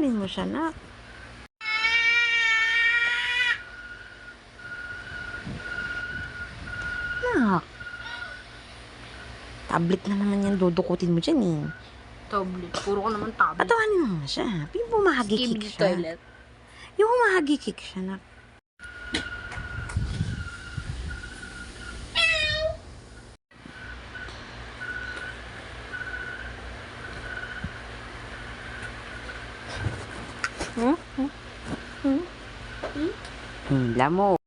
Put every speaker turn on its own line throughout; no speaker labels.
Patawanin mo siya, nak. Nak. Tablet na naman yan. Dudukutin mo dyan eh.
Tablet. Puro ka naman tablet.
Patawanin mo siya. Yung humahagi-kick siya.
Toilet.
Yung humahagi-kick siya, nak. Lamo.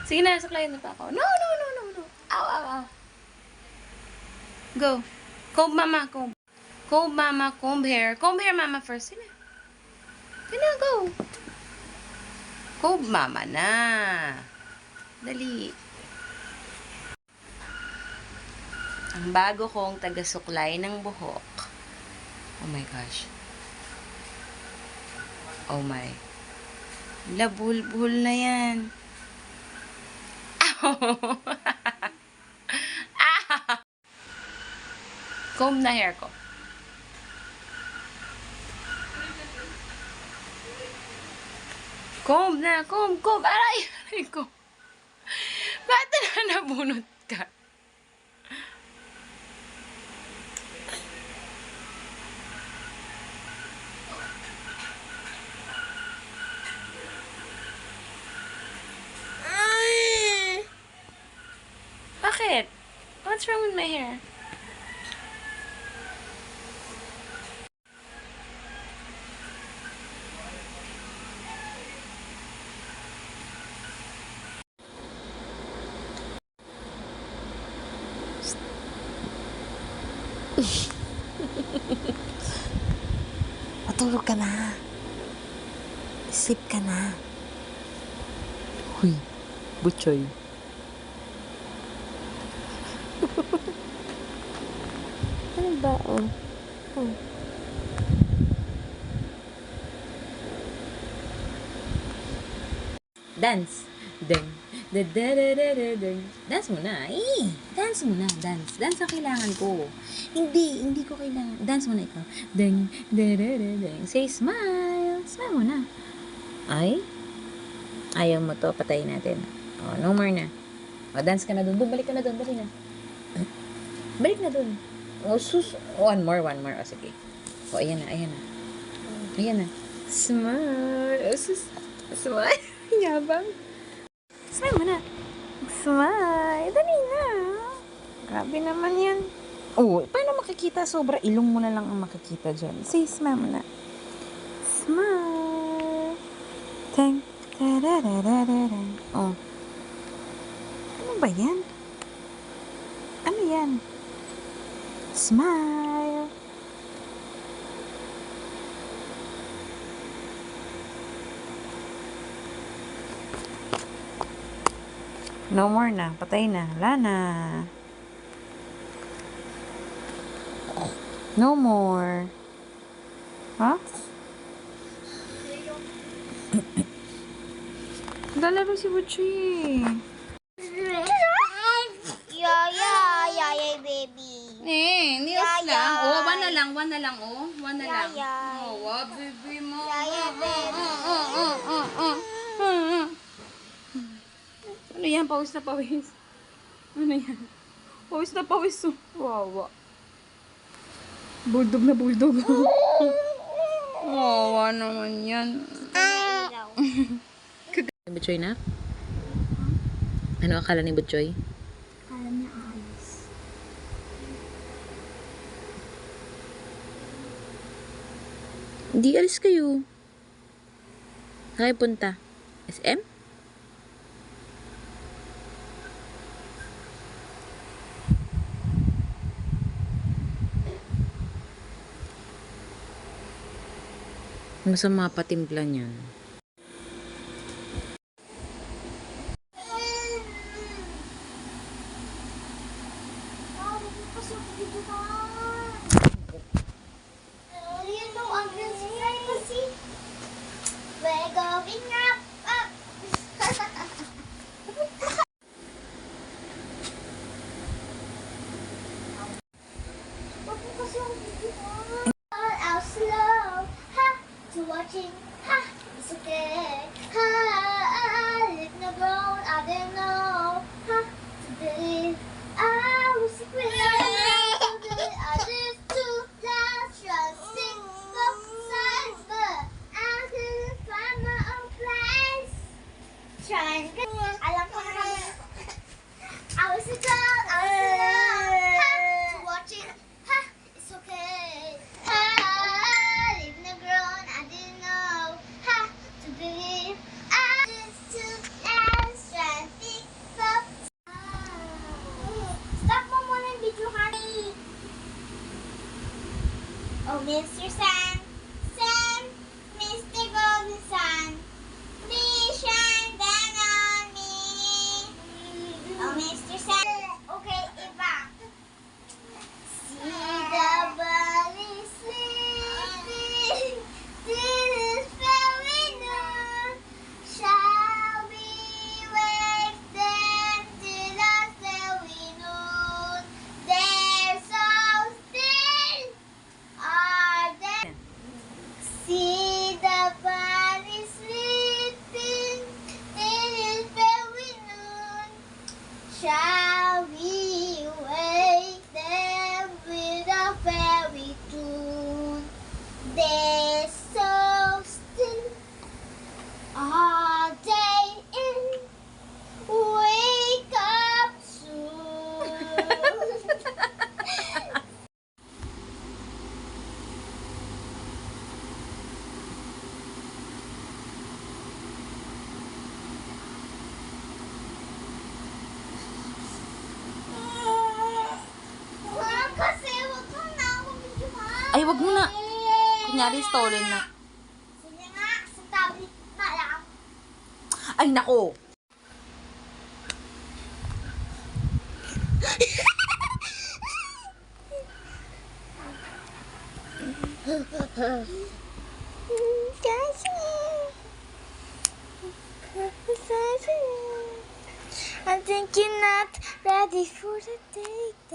Sige na, saklayin na pa ako. No. Ow, ow, ow. Go. Comb, mama, comb. Comb, mama, comb hair. Comb hair, mama, first. Sige na. Sige na, go. Comb, mama na. Dali. Ang bago kong taga-suklay ng buhok. Oh my gosh. Oh my. Labulbul na yan. Ow! Comb na hair ko. Comb na, comb. Aray ko. Bakit na nabunot ka? Bakit? What's wrong with my hair?
Matulog ka na. Sleep ka na. Huy, butchoy. Ano ba? Oh.
Dance. Ding. Dance muna. Dance muna. Dance. Dance ang kailangan ko. Hindi ko kailangan. Dance muna ikaw. Ding. Say smile. Smile muna. Ay? Ayaw mo to. Patayin natin. Oh, no more na. Oh, dance ka na dun. Balik ka na dun. Dali na. Balik na dun. Oh, sus. One more. Oh, sige. Oh, ayan na. Smile. Oh, sus. Smile. Yabang. Smile mo na.
Smile. Dali na. Grabe naman yan. Oh, paano makikita? Sobra ilong mo na lang ang makikita dyan. Say, smile mo na. Smile. Tang. Da-da-da-da-da-da. Oh. Ano ba yan? Ano yan? Smile. No more na. Patay na. Wala na. No more. Ha? Lalaro si Butchie.
Yaya, baby.
Nios lang.
Yaya.
Oh, one na lang. One na lang.
Yaya.
Oh, wow, baby mo.
Yaya, baby.
Ano yan? Pawis na pawis. Ano yan? Pawis na pawis. Wawa. Bulldog na bulldog. Wawa naman yan. Butchoy na? Ano akala ni Butchoy?
Kala niya ayos.
Hindi alis kayo. Saan kayo punta? SM? Masama pa timpla niyan.
Pasok dito ka. watching. Ha! It's okay. Ha! Live no grown. I don't know. Ha! To believe. I was sick with I just too lost trusting both sides, but I couldn't find my own place. Trying to get. Alam ko naman. I was a girl. I was alone. Ha! Watching. Ha! It's okay. Ha! Live no grown. I didn't know. Ha! To believe. I just too lost trusting both. Stop mo muna yung video, honey. Oh, Mr. Sun, Sun, Mr. Golden Sun, please shine down on me. Oh, Mr. Sun. Okay, iba. See the bunny sleeping, till it's very noon. Shall we wake them till the very noon? They're so still. Are they? See the bunny sleeping. It is very noon. Shall we wake them with a fairy tune? They're so still. Are they in? Wake up soon. Kasi wag mo na ako videohan.
Ay, wag mo na. Kunyari, stolen na.
Sige nga, sa tablet na lang.
Ay, nako.
I think you're not ready for the date.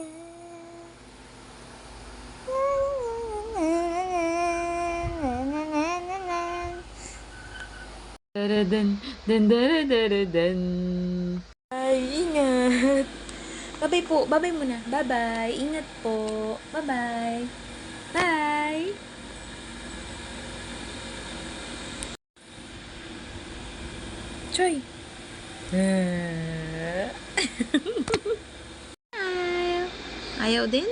Daradan, dan, daradan. Ay, ingat. Babay po. Babay muna. Bye-bye. Ingat po. Bye-bye. Bye. Choy. Ayaw din?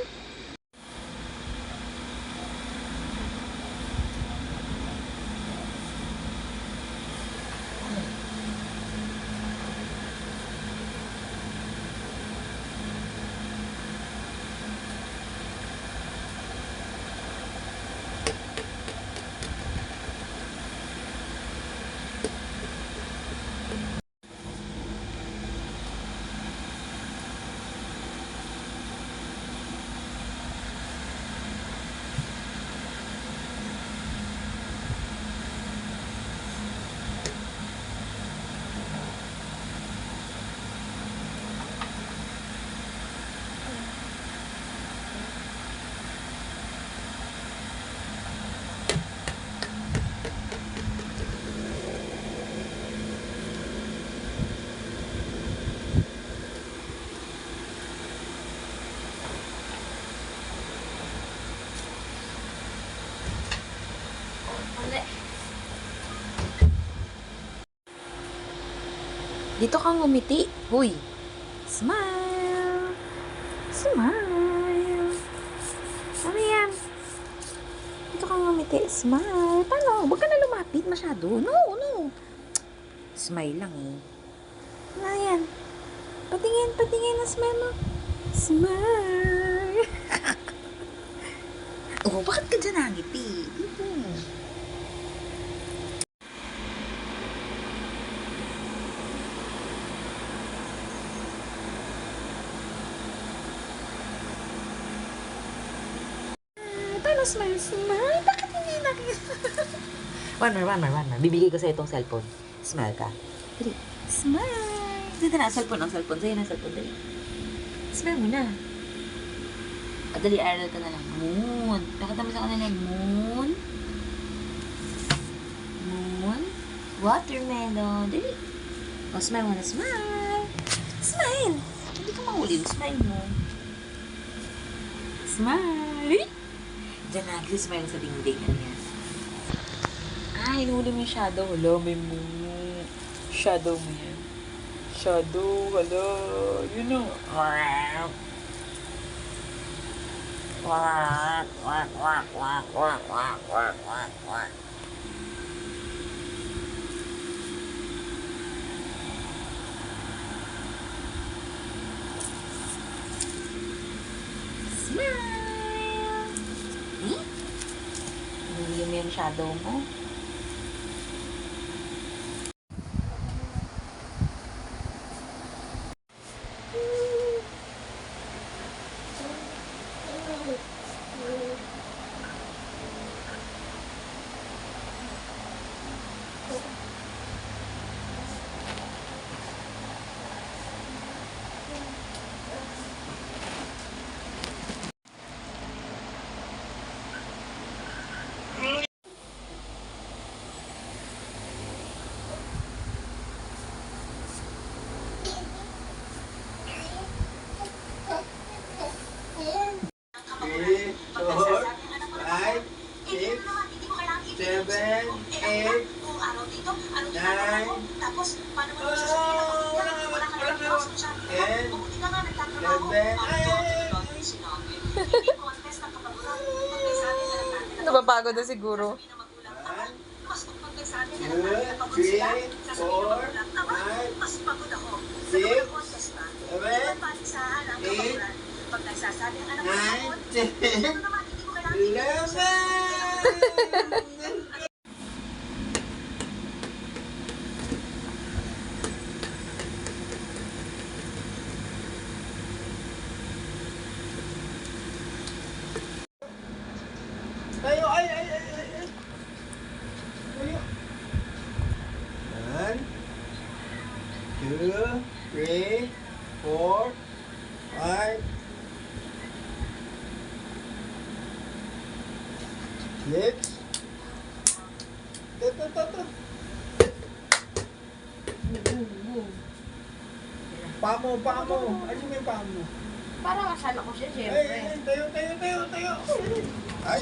Dito kang ngumiti. Huy. Smile. Smile. Ano yan? Dito kang ngumiti. Smile. Paano? Huwag ka na lumapit masyado. No, no. Smile lang eh. Ano yan? Patingin, patingin na smile mo. Smile. Oh, bakit ka dyan nangiti? Dito. Paano smile? Smile? Bakit hindi nakita? One more. Bibigay ko sa'yo itong cellphone. Smile ka. Dali. Smile. Dito na, cellphone. Sa'yo na, cellphone. Dali. Smile mo na. Dali, aral ka na lang. Moon. Pakita mo sa kanila yung moon. Watermelon. Dali. O, smile mo na. Smile. Smile. Hindi ka mahuli. Smile mo. Smile. Diyan na. Smile sa dingding. Ano yan? Hinuli mo yung shadow. Hala, may mo. Shadow mo yan. Shadow. Hala. Yun o. Wak. Wak. Wak. Wak. Wak. Wak. Wak. Wak. Wak. Wak. Smile! Hindi mo yung shadow mo.
Napapagod na siguro.
2, 3, 4, 5, 6, 7, 8, 9, 10, 11. Tayo, ay. Tayo. 1, 2, 3, 4, 5, 6. Ito. Pamo. Ano yung pamo?
Para masala ko siya,
Ay, tayo. Ay.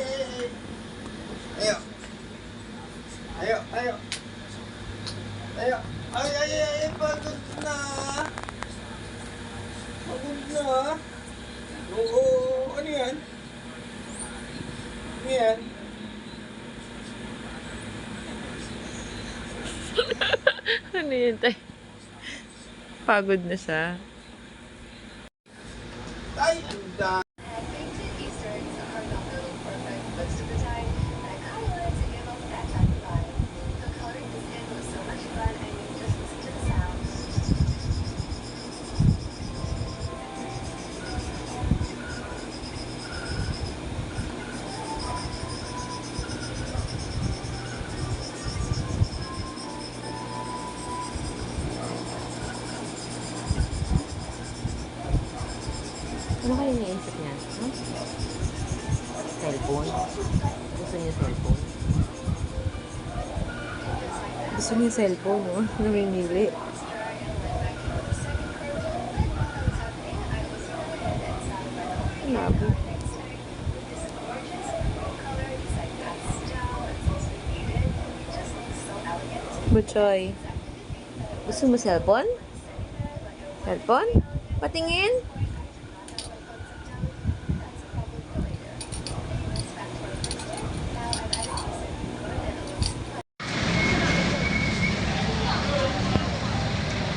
Tayo. Ay, pagod na. Oo, ano yan?
Ano yun, tay? Pagod na siya.
Ay, ang dami.
Ano kayo iniisip niya? Cellphone? Gusto niya cellphone?
Gusto niya cellphone, no? Namimili. Labo. Butchoy.
Gusto mo cellphone? Cellphone? Patingin?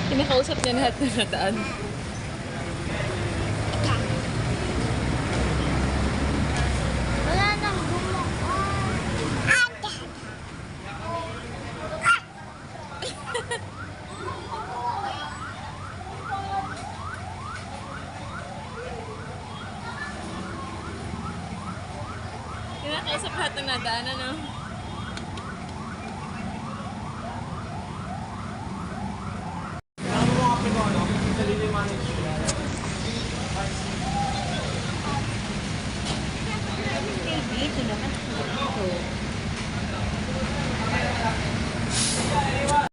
Kinakausap niya lahat na nadaan.
Wala nang bumuo.
Kinakausap lahat na nadaan, ano?
Ito naman. Ito.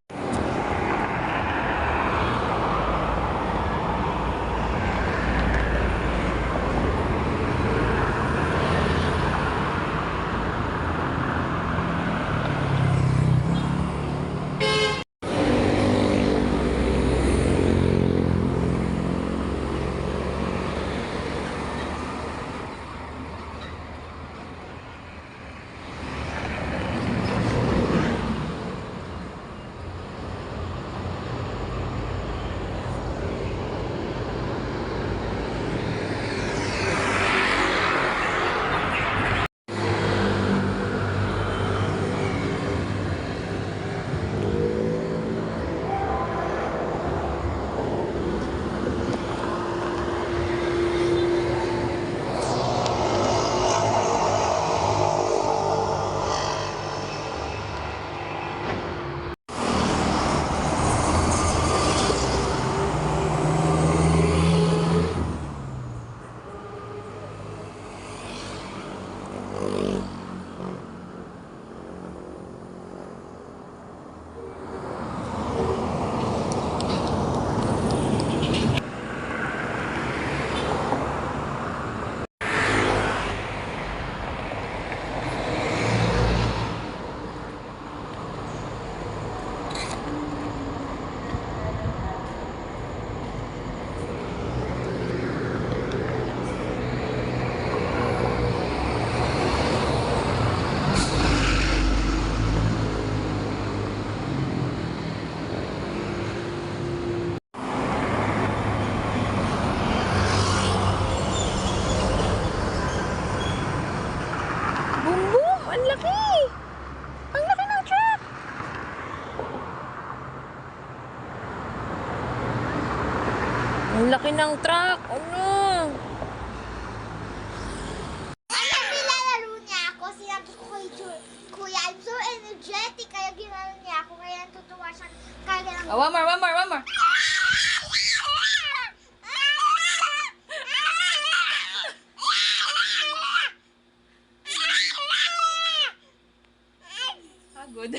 laki ng truck. Ano?
Alam, nilalaro niya ako. Sinabi ko kay Kuya, I'm so energetic. Kaya ginano niya ako. Kaya natutuwa siya. Kaya ganun.
Oh, one more. Pagod.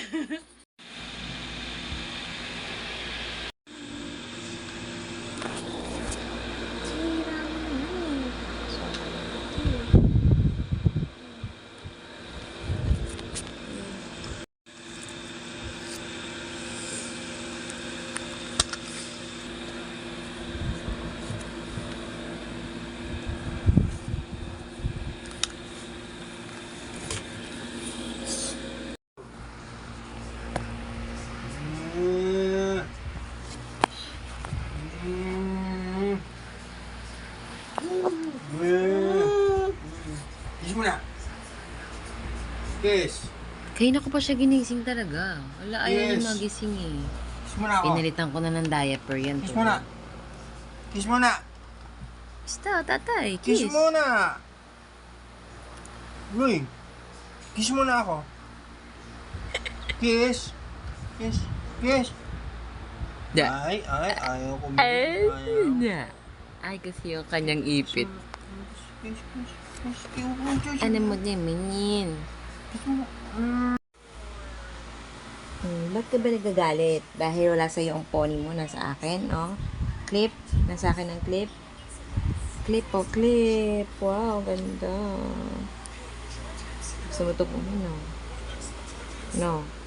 Kiss mo na. Kiss.
Kanina ko pa siya ginising talaga. Wala, ayaw
Yes.
niya magising eh.
Kiss mo na ako.
Pinalitan ko na ng diaper yan.
Kiss mo na. Kiss mo na.
Basta, tatay.
Kiss
Kiss.
mo na. Uy. Kiss mo na ako. Kiss. Kiss. Kiss.
Da.
Ay, ayaw ko.
Ay,
Ayaw.
na. Ay, kasi yung kanyang ipit.
Kiss, kiss, kiss, kiss.
Ano mo niya, minyin? Ba't ka ba nagagalit? Dahil wala sa'yo ang pony mo, nasa akin, no? Clip? Nasa akin ang clip? Clip po, clip. Wow, ganda. Gusto mo ito po, no? No.